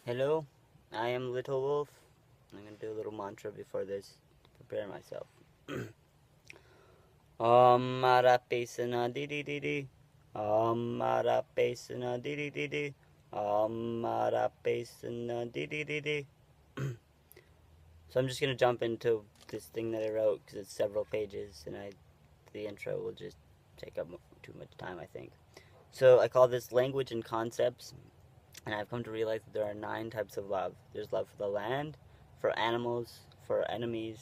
Hello, I am Little Wolf. I'm gonna do a little mantra before this to prepare myself. Om Marapesana di di di di. Om Marapesana di di di di. Om Marapesana di di di di. So I'm just gonna jump into this thing that I wrote because it's several pages, and the intro will just take up too much time, I think. So I call this language and concepts, and I've come to realize that there are 9 types of love. There's love for the land, for animals, for enemies,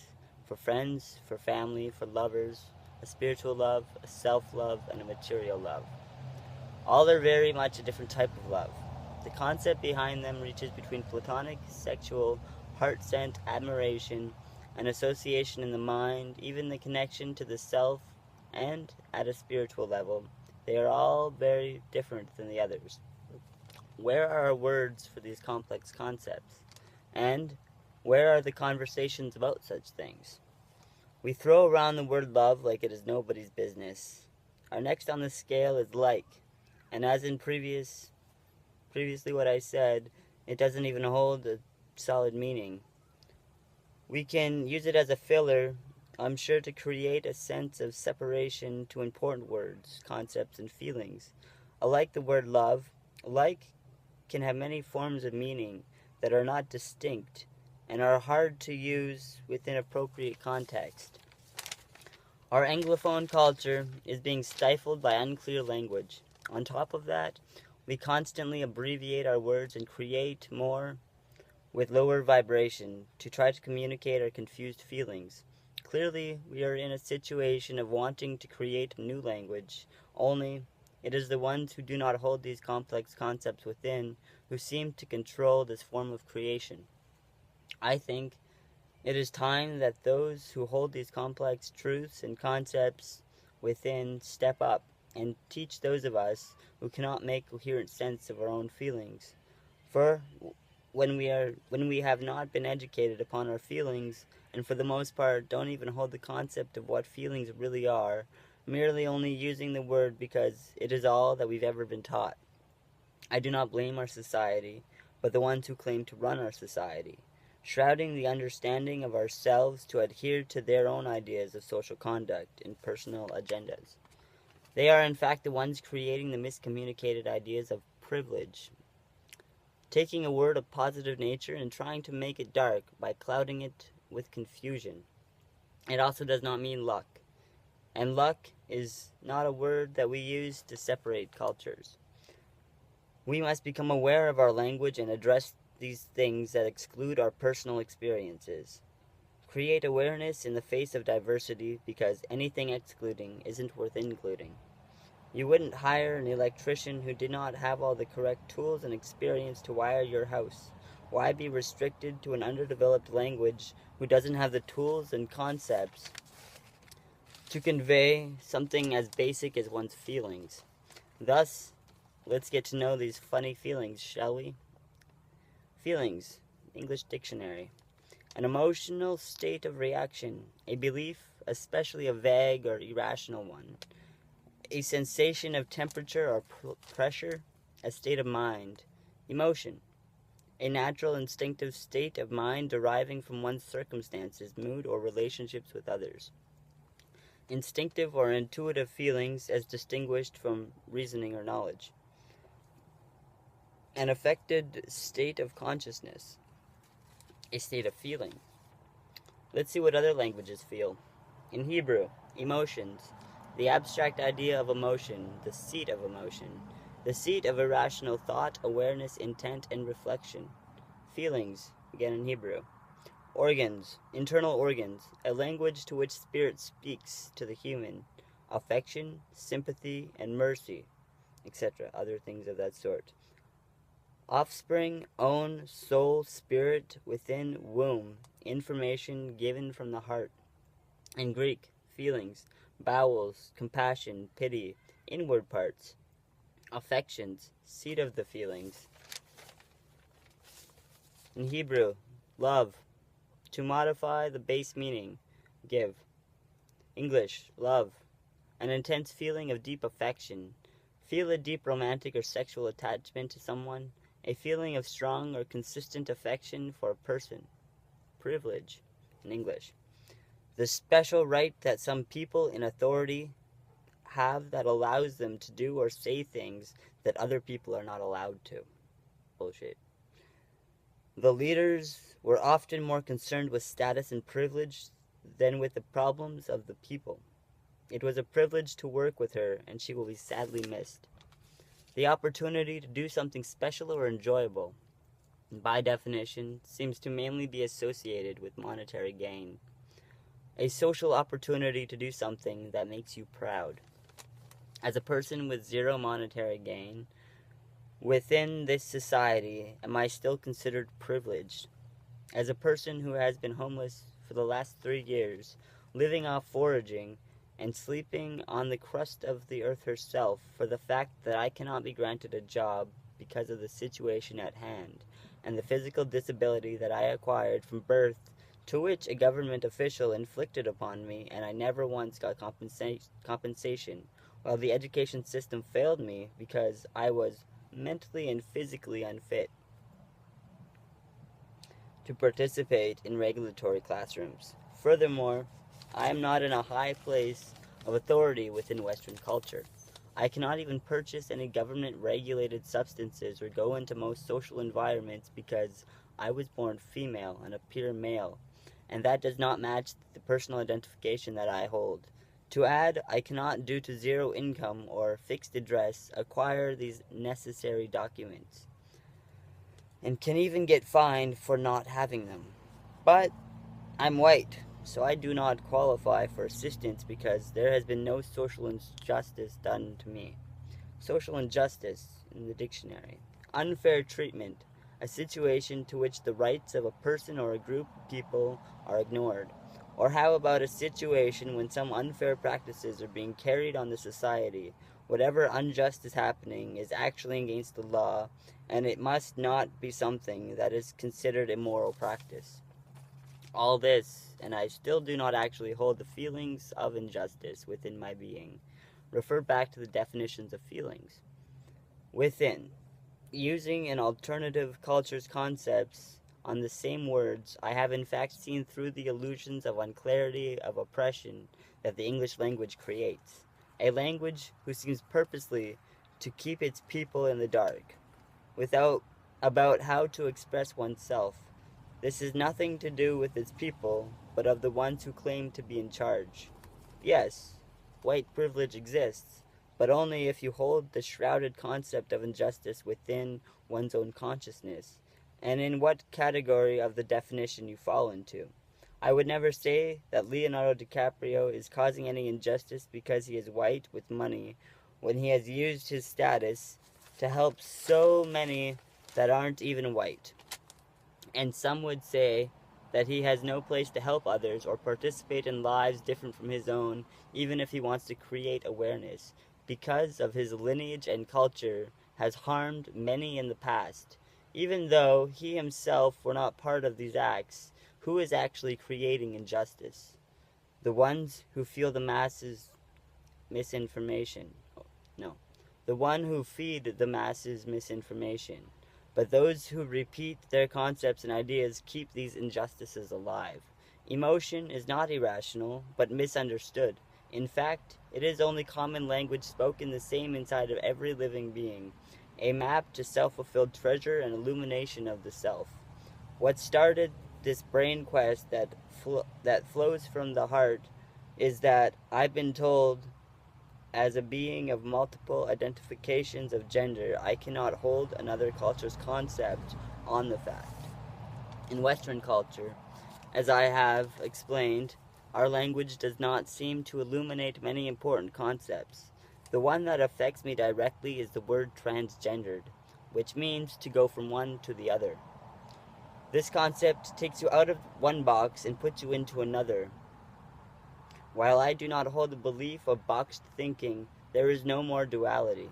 for friends, for family, for lovers, a spiritual love, a self-love, and a material love. All are very much a different type of love. The concept behind them reaches between platonic, sexual, heart-sent admiration, an association in the mind, even the connection to the self, and at a spiritual level. They are all very different than the others. Where are our words for these complex concepts? And where are the conversations about such things? We throw around the word love like it is nobody's business. Our next on the scale is like, and as in previously what I said, it doesn't even hold a solid meaning. We can use it as a filler, I'm sure, to create a sense of separation to important words, concepts, and feelings. Alike the word love, like can have many forms of meaning that are not distinct and are hard to use within appropriate context. Our Anglophone culture is being stifled by unclear language. On top of that, we constantly abbreviate our words and create more with lower vibration to try to communicate our confused feelings. Clearly, we are in a situation of wanting to create a new language, only it is the ones who do not hold these complex concepts within who seem to control this form of creation. I think it is time that those who hold these complex truths and concepts within step up and teach those of us who cannot make coherent sense of our own feelings. For when we have not been educated upon our feelings, and for the most part don't even hold the concept of what feelings really are, merely only using the word because it is all that we've ever been taught. I do not blame our society, but the ones who claim to run our society, shrouding the understanding of ourselves to adhere to their own ideas of social conduct and personal agendas. They are in fact the ones creating the miscommunicated ideas of privilege, taking a word of positive nature and trying to make it dark by clouding it with confusion. It also does not mean luck, and luck is not a word that we use to separate cultures. We must become aware of our language and address these things that exclude our personal experiences. Create awareness in the face of diversity, because anything excluding isn't worth including. You wouldn't hire an electrician who did not have all the correct tools and experience to wire your house. Why be restricted to an underdeveloped language who doesn't have the tools and concepts to convey something as basic as one's feelings? Thus, let's get to know these funny feelings, shall we? Feelings, English dictionary. An emotional state of reaction, a belief, especially a vague or irrational one. A sensation of temperature or pressure, a state of mind. Emotion, a natural instinctive state of mind deriving from one's circumstances, mood, or relationships with others. Instinctive or intuitive feelings as distinguished from reasoning or knowledge. An affected state of consciousness, a state of feeling. Let's see what other languages feel. In Hebrew, emotions, the abstract idea of emotion, the seat of emotion, the seat of irrational thought, awareness, intent, and reflection. Feelings, again in Hebrew. Organs, internal organs, a language to which spirit speaks to the human. Affection, sympathy, and mercy, etc., other things of that sort. Offspring, own, soul, spirit, within, womb, information given from the heart. In Greek, feelings, bowels, compassion, pity, inward parts. Affections, seat of the feelings. In Hebrew, love, to modify the base meaning, give. English, love, an intense feeling of deep affection. Feel a deep romantic or sexual attachment to someone, a feeling of strong or consistent affection for a person. Privilege, in English. The special right that some people in authority have that allows them to do or say things that other people are not allowed to. Bullshit. The leaders were often more concerned with status and privilege than with the problems of the people. It was a privilege to work with her, and she will be sadly missed. The opportunity to do something special or enjoyable, by definition, seems to mainly be associated with monetary gain. A social opportunity to do something that makes you proud. As a person with zero monetary gain, within this society, am I still considered privileged? As a person who has been homeless for the last 3 years, living off foraging, and sleeping on the crust of the earth herself for the fact that I cannot be granted a job because of the situation at hand, and the physical disability that I acquired from birth, to which a government official inflicted upon me, and I never once got compensation, while the education system failed me because I was mentally and physically unfit to participate in regulatory classrooms. Furthermore, I am not in a high place of authority within Western culture. I cannot even purchase any government-regulated substances or go into most social environments because I was born female and appear male, and that does not match the personal identification that I hold. To add, I cannot, due to zero income or fixed address, acquire these necessary documents, and can even get fined for not having them. But I'm white, so I do not qualify for assistance because there has been no social injustice done to me. Social injustice, in the dictionary. Unfair treatment, a situation to which the rights of a person or a group of people are ignored. Or how about a situation when some unfair practices are being carried on the society? Whatever unjust is happening is actually against the law, and it must not be something that is considered immoral practice. All this, and I still do not actually hold the feelings of injustice within my being. Refer back to the definitions of feelings. Within. Using an alternative culture's concepts on the same words, I have in fact seen through the illusions of unclarity of oppression that the English language creates. A language who seems purposely to keep its people in the dark, about how to express oneself. This has nothing to do with its people, but of the ones who claim to be in charge. Yes, white privilege exists, but only if you hold the shrouded concept of injustice within one's own consciousness, and in what category of the definition you fall into. I would never say that Leonardo DiCaprio is causing any injustice because he is white with money, when he has used his status to help so many that aren't even white. And some would say that he has no place to help others or participate in lives different from his own, even if he wants to create awareness, because of his lineage and culture has harmed many in the past. Even though he himself were not part of these acts, who is actually creating injustice? The ones who feel the masses misinformation. No. The one who feed the masses misinformation. But those who repeat their concepts and ideas keep these injustices alive. Emotion is not irrational, but misunderstood. In fact, it is only common language spoken the same inside of every living being, a map to self-fulfilled treasure and illumination of the self. What started this brain quest that flows from the heart is that I've been told, as a being of multiple identifications of gender, I cannot hold another culture's concept on the fact. In Western culture, as I have explained, our language does not seem to illuminate many important concepts. The one that affects me directly is the word transgendered, which means to go from one to the other. This concept takes you out of one box and puts you into another. While I do not hold the belief of boxed thinking, there is no more duality.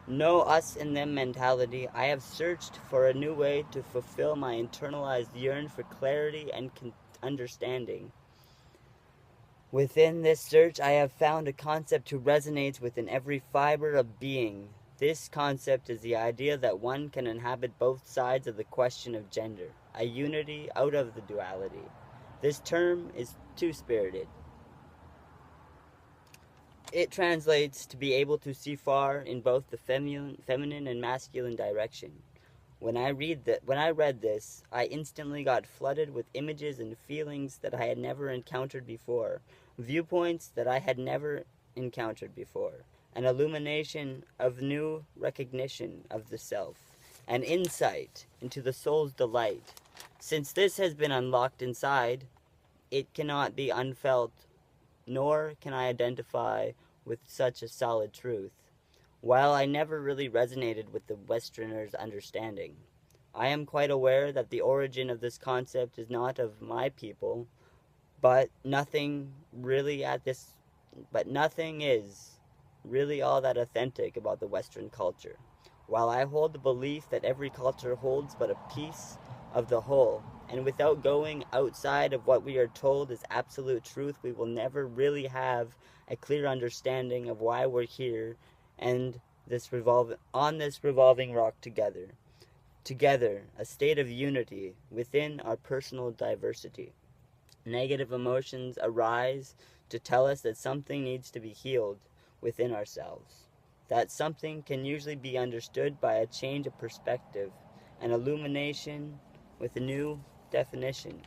No us and them mentality. I have searched for a new way to fulfill my internalized yearn for clarity and understanding. Within this search, I have found a concept who resonates within every fiber of being. This concept is the idea that one can inhabit both sides of the question of gender, a unity out of the duality. This term is two-spirited. It translates to be able to see far in both the feminine and masculine direction. When I read this, I instantly got flooded with images and feelings that I had never encountered before, viewpoints that I had never encountered before, an illumination of new recognition of the self, an insight into the soul's delight. Since this has been unlocked inside, it cannot be unfelt, nor can I identify with such a solid truth. While I never really resonated with the Westerner's understanding, I am quite aware that the origin of this concept is not of my people, but nothing is really all that authentic about the Western culture. While I hold the belief that every culture holds but a piece of the whole, and without going outside of what we are told is absolute truth, we will never really have a clear understanding of why we're here and on this revolving rock together. Together, a state of unity within our personal diversity. Negative emotions arise to tell us that something needs to be healed within ourselves. That something can usually be understood by a change of perspective, an illumination with a new definition.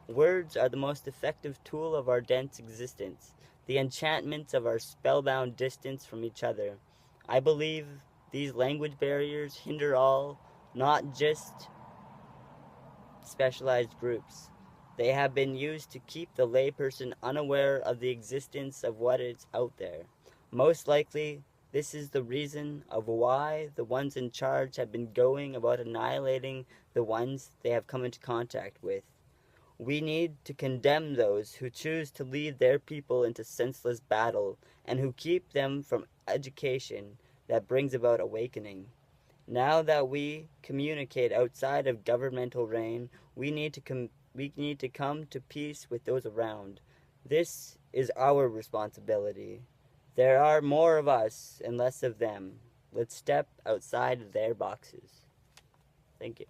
Words are the most effective tool of our dense existence, the enchantments of our spellbound distance from each other. I believe these language barriers hinder all, not just specialized groups. They have been used to keep the layperson unaware of the existence of what is out there. Most likely, this is the reason of why the ones in charge have been going about annihilating the ones they have come into contact with. We need to condemn those who choose to lead their people into senseless battle and who keep them from education that brings about awakening. Now that we communicate outside of governmental reign, we need to come to peace with those around. This is our responsibility. There are more of us and less of them. Let's step outside of their boxes. Thank you.